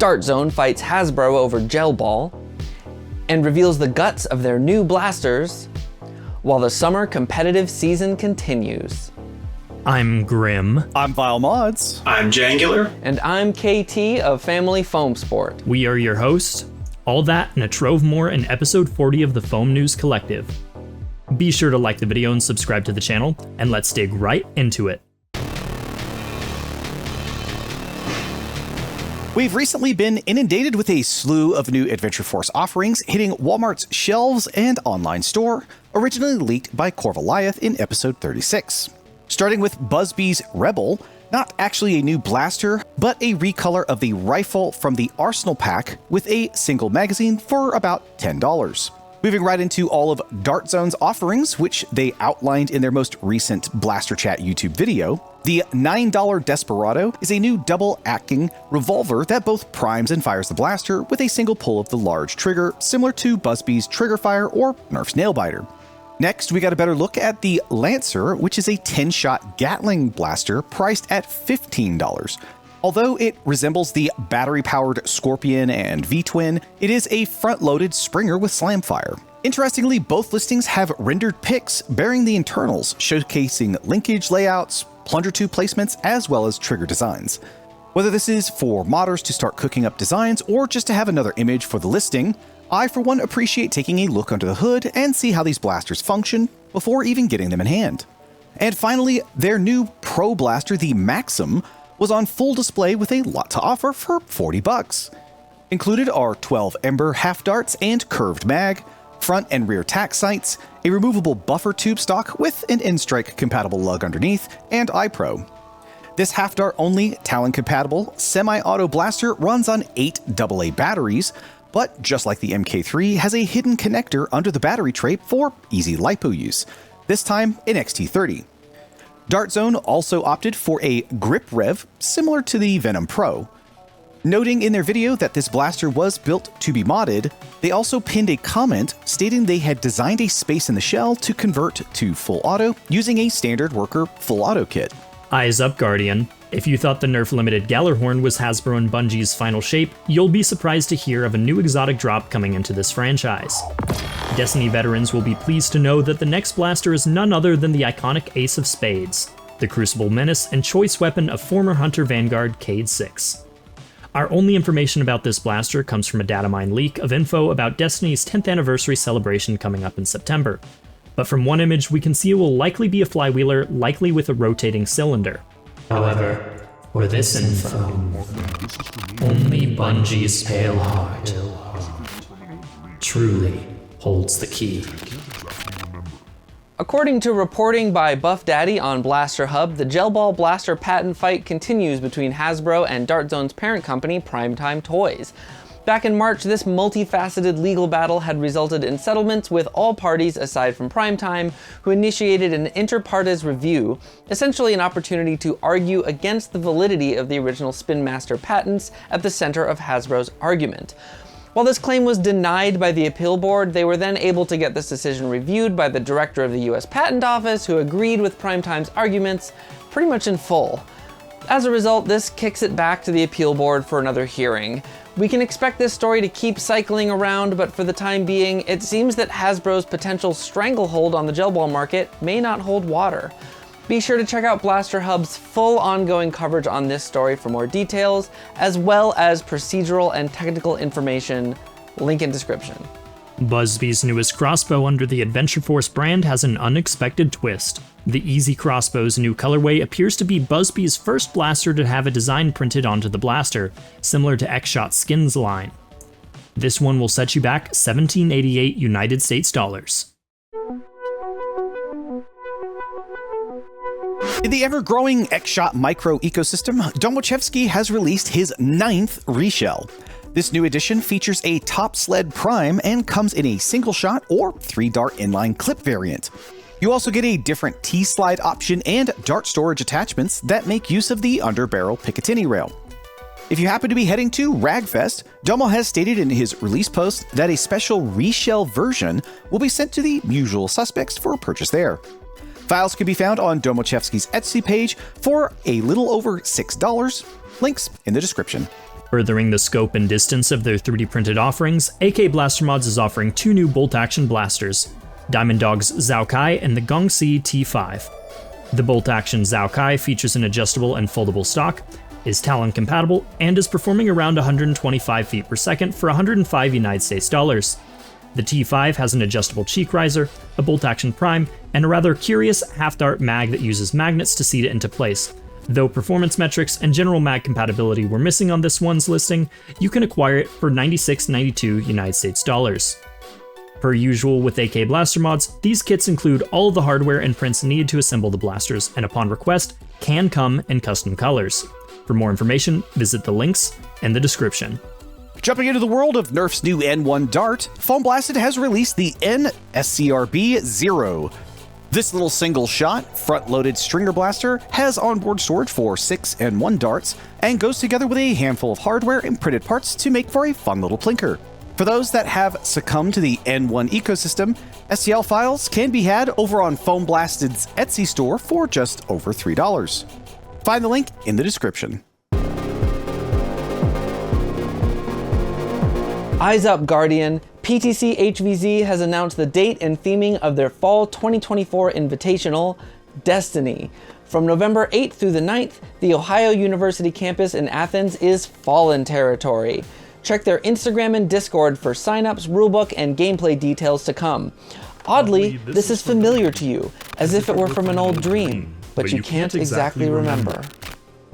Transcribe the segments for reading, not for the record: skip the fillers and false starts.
Dart Zone fights Hasbro over Gel Ball, and reveals the guts of their new blasters, while the summer competitive season continues. I'm Grim. I'm Vile Mods. I'm Jangular. And I'm KT of Family Foam Sport. We are your hosts. All that and a trove more in episode 40 of the Foam News Collective. Be sure to like the video and subscribe to the channel, and let's dig right into it. We've recently been inundated with a slew of new AdventureForce offerings hitting Walmart's shelves and online store, originally leaked by Corvaliath in episode 36. Starting with Buzzbee's Rebel, not actually a new blaster, but a recolor of the rifle from the Arsenal pack with a single magazine for about $10. Moving right into all of Dart Zone's offerings, which they outlined in their most recent Blaster Chat YouTube video. The $9 Desperado is a new double-acting revolver that both primes and fires the blaster with a single pull of the large trigger, similar to Buzzbee's Triggerfire or Nerf's Nailbiter. Next, we got a better look at the Lancer, which is a 10-shot Gatling blaster priced at $15. Although it resembles the battery-powered Scorpion and V-Twin, it is a front-loaded Springer with Slamfire. Interestingly, both listings have rendered pics bearing the internals, showcasing linkage layouts, plunger tube placements, as well as trigger designs. Whether this is for modders to start cooking up designs or just to have another image for the listing, I for one appreciate taking a look under the hood and see how these blasters function before even getting them in hand. And finally, their new Pro blaster, the Maxim, was on full display with a lot to offer for $40. Included are 12 Ember half darts and curved mag, front and rear tack sights, a removable buffer tube stock with an N-Strike compatible lug underneath, and iPro. This half dart only Talon compatible semi-auto blaster runs on 8 AA batteries, but just like the MK3 has a hidden connector under the battery tray for easy LiPo use, this time in XT30. Dart Zone also opted for a grip rev similar to the Venom Pro. Noting in their video that this blaster was built to be modded, they also pinned a comment stating they had designed a space in the shell to convert to full auto using a standard worker full auto kit. Eyes up, Guardian. If you thought the Nerf Limited Gallarhorn was Hasbro and Bungie's final shape, you'll be surprised to hear of a new exotic drop coming into this franchise. Destiny veterans will be pleased to know that the next blaster is none other than the iconic Ace of Spades, the Crucible Menace and choice weapon of former Hunter Vanguard Cade 6. Our only information about this blaster comes from a data mine leak of info about Destiny's 10th anniversary celebration coming up in September. But from one image, we can see it will likely be a flywheeler, likely with a rotating cylinder. However, for this info, only Bungie's pale heart truly holds the key. According to reporting by Buff Daddy on Blaster Hub, the Gel Ball Blaster patent fight continues between Hasbro and Dart Zone's parent company, Primetime Toys. Back in March, this multifaceted legal battle had resulted in settlements with all parties aside from Primetime, who initiated an inter partes review, essentially an opportunity to argue against the validity of the original Spin Master patents at the center of Hasbro's argument. While this claim was denied by the appeal board, they were then able to get this decision reviewed by the director of the US Patent Office, who agreed with Primetime's arguments pretty much in full. As a result, this kicks it back to the appeal board for another hearing. We can expect this story to keep cycling around, but for the time being, it seems that Hasbro's potential stranglehold on the gel ball market may not hold water. Be sure to check out Blaster Hub's full ongoing coverage on this story for more details, as well as procedural and technical information, link in description. Buzzbee's newest crossbow under the AdventureForce brand has an unexpected twist. The Easy Crossbow's new colorway appears to be Buzzbee's first blaster to have a design printed onto the blaster, similar to X-Shot Skins line. This one will set you back $1788 United States dollars. In the ever-growing X-Shot micro ecosystem, Domochevsky has released his 9th reshell. This new edition features a top sled prime and comes in a single shot or 3-dart inline clip variant. You also get a different T-slide option and dart storage attachments that make use of the underbarrel Picatinny rail. If you happen to be heading to Ragfest, Domo has stated in his release post that a special reshell version will be sent to the usual suspects for purchase there. Files can be found on Domochevsky's Etsy page for a little over $6. Links in the description. Furthering the scope and distance of their 3D printed offerings, AK Blaster Mods is offering 2 new bolt-action blasters, Diamond Dog's Zhaokai and the Gongsi-t05. The bolt-action Zhaokai features an adjustable and foldable stock, is Talon compatible, and is performing around 125 feet per second for 105 United States dollars. The T5 has an adjustable cheek riser, a bolt-action prime, and a rather curious half-dart mag that uses magnets to seat it into place. Though performance metrics and general mag compatibility were missing on this one's listing, you can acquire it for $96.92 United States dollars. Per usual with AK Blaster Mods, these kits include all of the hardware and prints needed to assemble the blasters, and upon request, can come in custom colors. For more information, visit the links in the description. Jumping into the world of Nerf's new N1 dart, Foamblasted has released the N SCRB-ZERO. This little single-shot, front-loaded stringer blaster has onboard storage for 6 N1 darts and goes together with a handful of hardware and printed parts to make for a fun little plinker. For those that have succumbed to the N1 ecosystem, STL files can be had over on Foamblasted's Etsy store for just over $3. Find the link in the description. Eyes up, Guardian! PTC HvZ has announced the date and theming of their Fall 2024 Invitational, Destiny. From November 8th through the 9th, the Ohio University campus in Athens is Fallen territory. Check their Instagram and Discord for signups, rulebook, and gameplay details to come. Oddly, this is familiar to you, as if it were from an old dream, but you can't exactly remember.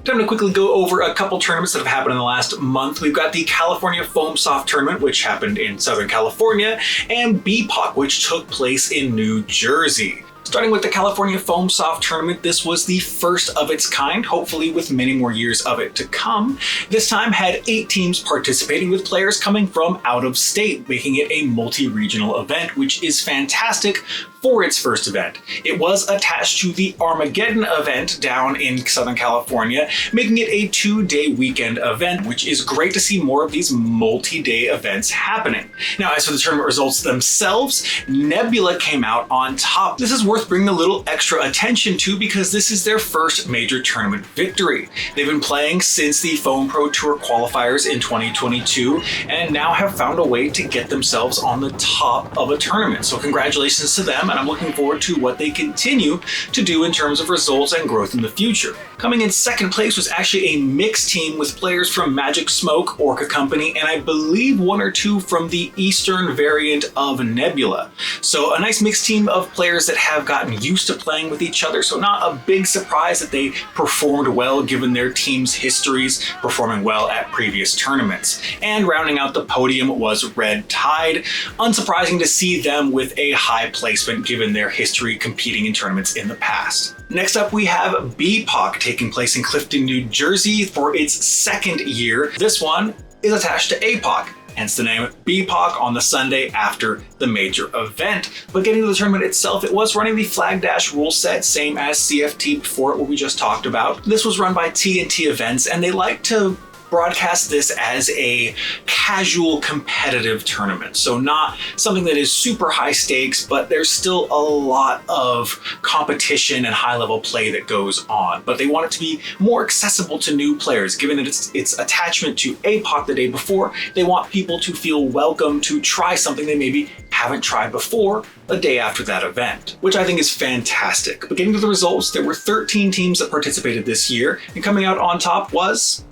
Time to quickly go over a couple tournaments that have happened in the last month. We've got the California Foam Soft Tournament, which happened in Southern California, and BPOC, which took place in New Jersey. Starting with the California Foam Soft Tournament, this was the first of its kind, hopefully with many more years of it to come. This time had 8 teams participating, with players coming from out of state, making it a multi-regional event, which is fantastic for its first event. It was attached to the Armageddon event down in Southern California, making it a 2-day weekend event, which is great to see more of these multi-day events happening. Now, as for the tournament results themselves, Nebula came out on top. This is worth bringing a little extra attention to because this is their first major tournament victory. They've been playing since the Foam Pro Tour qualifiers in 2022 and now have found a way to get themselves on the top of a tournament. So congratulations to them, and I'm looking forward to what they continue to do in terms of results and growth in the future. Coming in second place was actually a mixed team with players from Magic Smoke, Orca Company, and I believe 1 or 2 from the Eastern variant of Nebula. So a nice mixed team of players that have gotten used to playing with each other, so not a big surprise that they performed well given their team's histories performing well at previous tournaments. And rounding out the podium was Red Tide. Unsurprising to see them with a high placement given their history competing in tournaments in the past. Next up, we have BPOC taking place in Clifton, New Jersey for its 2nd year. This one is attached to APOC, hence the name BPOC, on the Sunday after the major event. But getting to the tournament itself, it was running the Flag Dash rule set, same as CFT before, what we just talked about. This was run by TNT Events, and they like to broadcast this as a casual competitive tournament. So not something that is super high stakes, but there's still a lot of competition and high level play that goes on. But they want it to be more accessible to new players, given that its attachment to APOC the day before. They want people to feel welcome to try something they maybe haven't tried before a day after that event, which I think is fantastic. But getting to the results, there were 13 teams that participated this year, and coming out on top was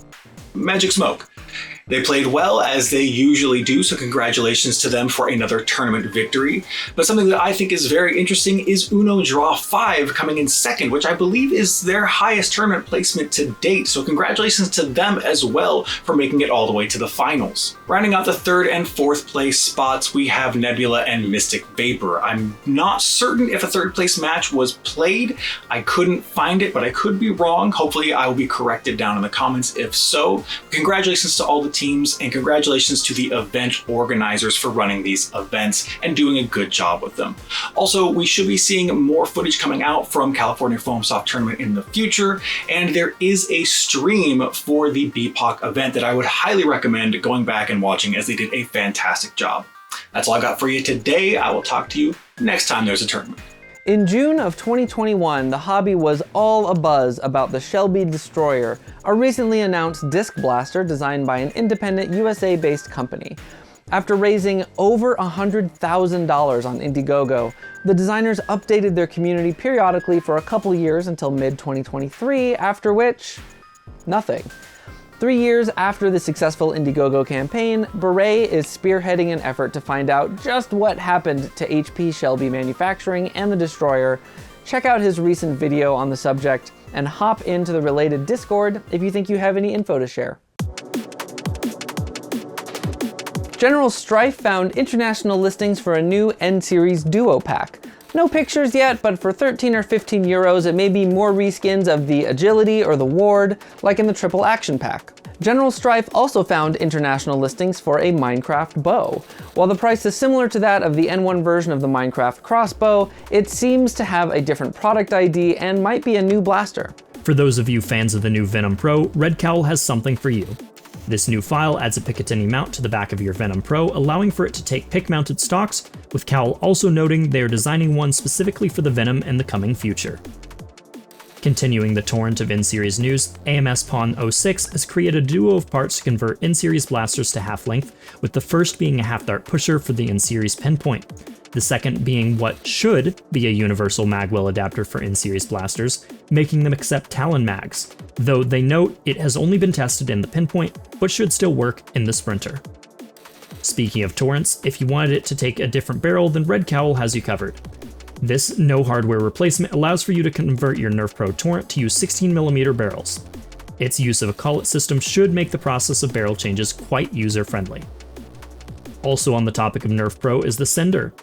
Magic Smoke. They played well, as they usually do, so congratulations to them for another tournament victory. But something that I think is very interesting is Uno Draw 5 coming in second, which I believe is their highest tournament placement to date, so congratulations to them as well for making it all the way to the finals. Rounding out the 3rd and 4th place spots, we have Nebula and Mystic Vapor. I'm not certain if a 3rd place match was played. I couldn't find it, but I could be wrong. Hopefully I will be corrected down in the comments if so. Congratulations to all the teams, and congratulations to the event organizers for running these events and doing a good job with them. Also, we should be seeing more footage coming out from California Foam Soft Tournament in the future, and there is a stream for the BPOC event that I would highly recommend going back and watching, as they did a fantastic job. That's all I got for you today. I will talk to you next time there's a tournament. In June of 2021, the hobby was all abuzz about the Shelby Destroyer, a recently announced disc blaster designed by an independent USA-based company. After raising over $100,000 on Indiegogo, the designers updated their community periodically for a couple years until mid-2023, after which, nothing. 3 years after the successful Indiegogo campaign, Beret is spearheading an effort to find out just what happened to HP Shelby Manufacturing and the Destroyer. Check out his recent video on the subject and hop into the related Discord if you think you have any info to share. General Strife found international listings for a new N-Series Duo pack. No pictures yet, but for 13 or 15 euros, it may be more reskins of the Agility or the Ward, like in the Triple Action pack. General Strife also found international listings for a Minecraft bow. While the price is similar to that of the N1 version of the Minecraft Crossbow, it seems to have a different product ID and might be a new blaster. For those of you fans of the new Venom Pro, Redcowl has something for you. This new file adds a Picatinny mount to the back of your Venom Pro, allowing for it to take pick-mounted stocks, with Cowl also noting they are designing one specifically for the Venom in the coming future. Continuing the torrent of N-Series news, AMS Pawn 06 has created a duo of parts to convert N-Series blasters to half-length, with the first being a half-dart pusher for the N-Series Pinpoint, the second being what should be a universal magwell adapter for N-Series blasters, making them accept Talon mags, though they note it has only been tested in the Pinpoint, but should still work in the Sprinter. Speaking of torrents, if you wanted it to take a different barrel, then Redcowl has you covered. This no hardware replacement allows for you to convert your Nerf Pro torrent to use 16mm barrels. Its use of a collet system should make the process of barrel changes quite user-friendly. Also on the topic of Nerf Pro is the Sender.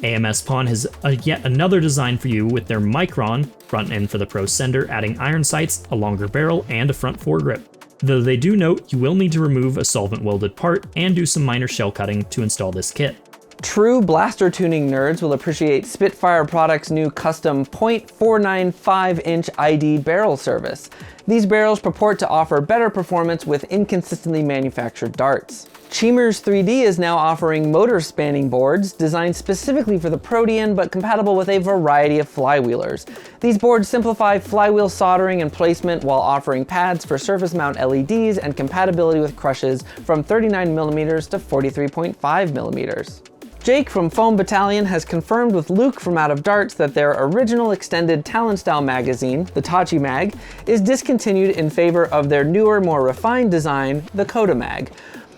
AMS Pawn has yet another design for you with their Micron front end for the Pro Sender, adding iron sights, a longer barrel, and a front foregrip. Though they do note you will need to remove a solvent welded part and do some minor shell cutting to install this kit. True blaster tuning nerds will appreciate Spitfire Products' new custom .495-inch ID barrel service. These barrels purport to offer better performance with inconsistently manufactured darts. Chimers 3D is now offering motor spanning boards designed specifically for the Protean but compatible with a variety of flywheelers. These boards simplify flywheel soldering and placement while offering pads for surface mount LEDs and compatibility with crushes from 39mm to 43.5mm. Jake from Foam Battalion has confirmed with Luke from Out of Darts that their original extended Talon style magazine, the Tachi mag, is discontinued in favor of their newer, more refined design, the Coda mag.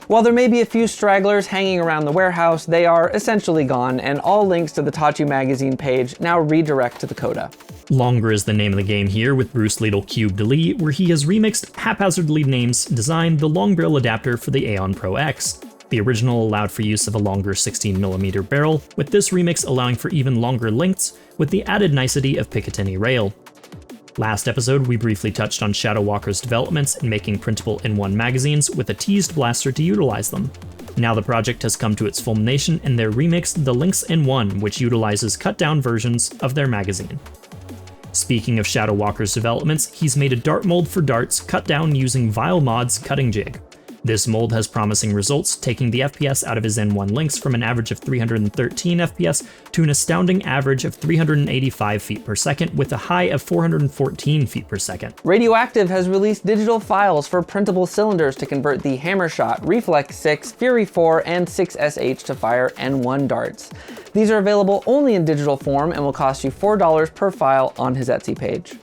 While there may be a few stragglers hanging around the warehouse, they are essentially gone, and all links to the Tachi magazine page now redirect to the Coda. Longer is the name of the game here, with Bruce Ladle Cube Delete, where he has remixed haphazardly named designed the long barrel adapter for the Aeon Pro X. The original allowed for use of a longer 16mm barrel, with this remix allowing for even longer lengths, with the added nicety of Picatinny rail. Last episode, we briefly touched on Shadow Walker's developments in making printable N1 magazines with a teased blaster to utilize them. Now the project has come to its culmination in their remix, the Lynx N1, which utilizes cut-down versions of their magazine. Speaking of Shadow Walker's developments, he's made a dart mold for darts cut down using Vile Mod's cutting jig. This mold has promising results, taking the FPS out of his N1 Lynx from an average of 313 FPS to an astounding average of 385 feet per second with a high of 414 feet per second. Radioactive has released digital files for printable cylinders to convert the Hammershot, Reflex 6, Fury 4, and 6SH to fire N1 darts. These are available only in digital form and will cost you $4 per file on his Etsy page.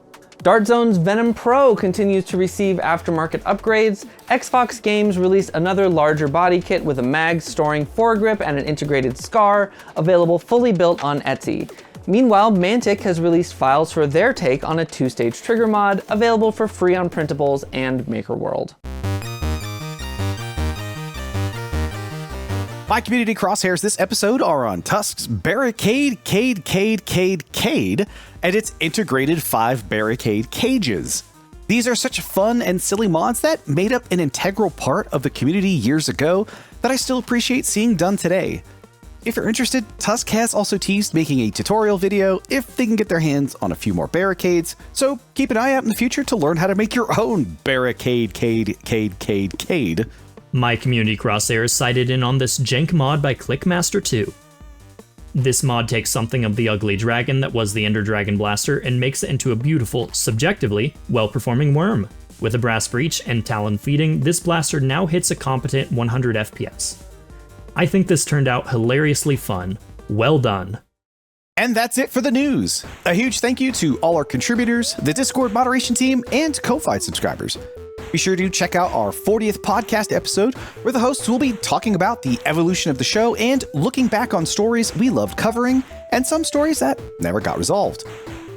Dartzone's Venom Pro continues to receive aftermarket upgrades. Xbox Games released another larger body kit with a mag storing foregrip and an integrated scar, available fully built on Etsy. Meanwhile, Mantic has released files for their take on a 2-stage trigger mod, available for free on Printables and MakerWorld. My community crosshairs this episode are on TuskZ's Barricadecadecadecade and its integrated 5 barricade cages. These are such fun and silly mods that made up an integral part of the community years ago that I still appreciate seeing done today. If you're interested, TuskZ has also teased making a tutorial video if they can get their hands on a few more barricades, so keep an eye out in the future to learn how to make your own Barricadecadecade. My community crosshairs cited in on this jank mod by Clickmaster 2. This mod takes something of the ugly dragon that was the Ender Dragon Blaster and makes it into a beautiful, subjectively, well-performing worm. With a brass breech and talon feeding, this blaster now hits a competent 100 FPS. I think this turned out hilariously fun. Well done. And that's it for the news. A huge thank you to all our contributors, the Discord moderation team, and Ko-Fi subscribers. Be sure to check out our 40th podcast episode, where the hosts will be talking about the evolution of the show and looking back on stories we loved covering, and some stories that never got resolved.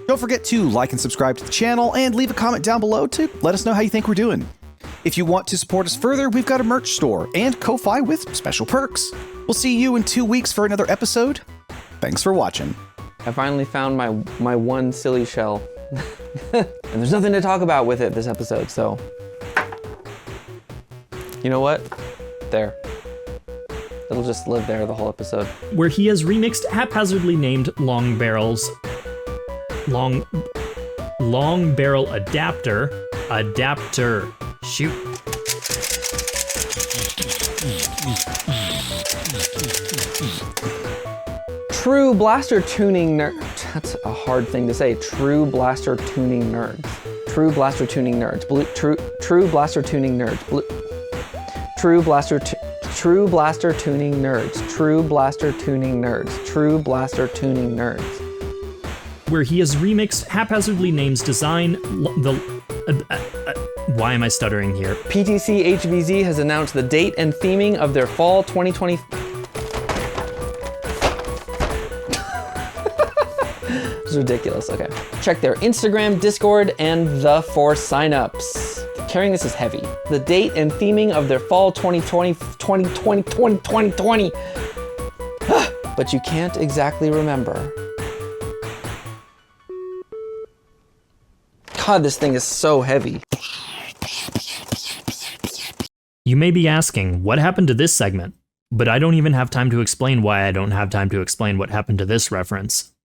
Don't forget to like and subscribe to the channel, and leave a comment down below to let us know how you think we're doing. If you want to support us further, we've got a merch store and Ko-Fi with special perks. We'll see you in 2 weeks for another episode. Thanks for watching. I finally found my one silly shell. And there's nothing to talk about with it this episode, so. You know what? There. It'll just live there the whole episode. Where he has remixed haphazardly named long barrel adapter. Shoot. True blaster tuning nerd. That's a hard thing to say. True blaster tuning nerds. True blaster tuning nerds. True blaster tuning nerds. True blaster tuning nerds. True blaster tuning nerds. True blaster tuning nerds. Where he has remixed haphazardly named design. Why am I stuttering here? PTC HvZ has announced the date and theming of their fall 2020. It's ridiculous. Okay. Check their Instagram, Discord, and the Force signups. Carrying this is heavy. The date and theming of their fall 2020. But you can't exactly remember. God, this thing is so heavy. You may be asking, what happened to this segment? But I don't even have time to explain why I don't have time to explain what happened to this reference.